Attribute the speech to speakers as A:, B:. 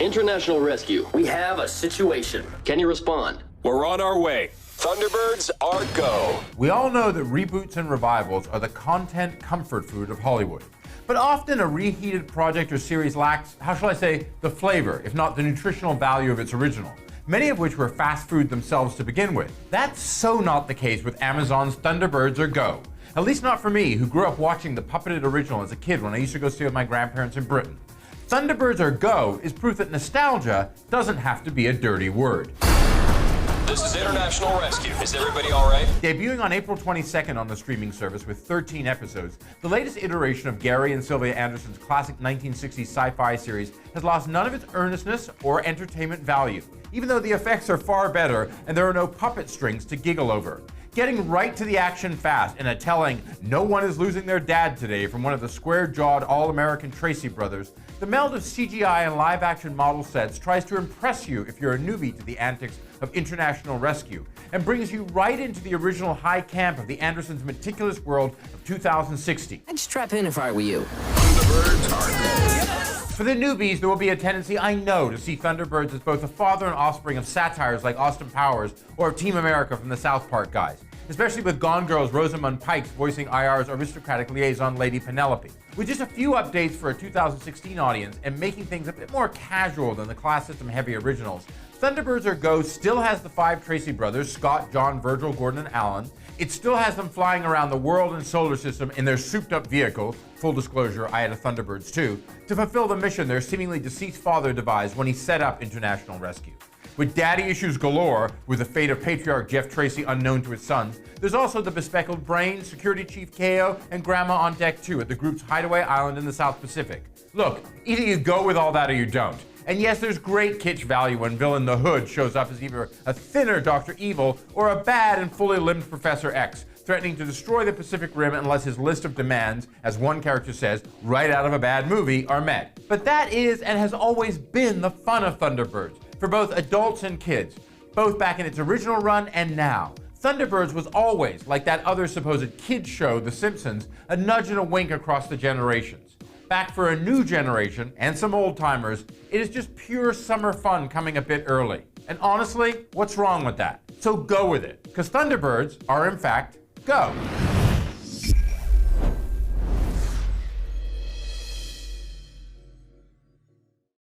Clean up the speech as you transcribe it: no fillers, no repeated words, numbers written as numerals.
A: International Rescue, we have a situation. Can you respond?
B: We're on our way. Thunderbirds are go.
C: We all know that reboots and revivals are the content comfort food of Hollywood. But often a reheated project or series lacks, how shall I say, the flavor, if not the nutritional value of its original, many of which were fast food themselves to begin with. That's so not the case with Amazon's Thunderbirds are go. At least not for me, who grew up watching the puppeted original as a kid when I used to go stay with my grandparents in Britain. Thunderbirds are go is proof that nostalgia doesn't have to be a dirty word.
B: This is International Rescue. Is everybody all right?
C: Debuting on April 22nd on the streaming service with 13 episodes, the latest iteration of Gary and Sylvia Anderson's classic 1960s sci-fi series has lost none of its earnestness or entertainment value, even though the effects are far better and there are no puppet strings to giggle over. Getting right to the action fast in a telling, no one is losing their dad today from one of the square-jawed all-American Tracy brothers, the meld of CGI and live-action model sets tries to impress you if you're a newbie to the antics of International Rescue, and brings you right into the original high camp of the Andersons' meticulous world of 2060.
D: I'd strap in if I were you.
B: Thunderbirds are go.
C: For the newbies, there will be a tendency, I know, to see Thunderbirds as both a father and offspring of satires like Austin Powers or Team America from the South Park guys, especially with Gone Girl's Rosamund Pike voicing IR's aristocratic liaison Lady Penelope. With just a few updates for a 2016 audience and making things a bit more casual than the class system heavy originals, Thunderbirds are go still has the 5 Tracy brothers, Scott, John, Virgil, Gordon, and Alan. It still has them flying around the world and solar system in their souped-up vehicle, full disclosure, I had a Thunderbirds too, to fulfill the mission their seemingly deceased father devised when he set up International Rescue. With daddy issues galore, with the fate of patriarch Jeff Tracy unknown to his sons, there's also the bespectacled brain, security chief KO, and grandma on deck too at the group's hideaway island in the South Pacific. Look, either you go with all that or you don't. And yes, there's great kitsch value when villain the Hood shows up as either a thinner Dr. Evil or a bad and fully limbed Professor X, threatening to destroy the Pacific Rim unless his list of demands, as one character says, right out of a bad movie, are met. But that is and has always been the fun of Thunderbirds, for both adults and kids, both back in its original run and now. Thunderbirds was always, like that other supposed kids show, The Simpsons, a nudge and a wink across the generations. Back for a new generation, and some old-timers, it is just pure summer fun coming a bit early. And honestly, what's wrong with that? So go with it, because Thunderbirds are in fact go.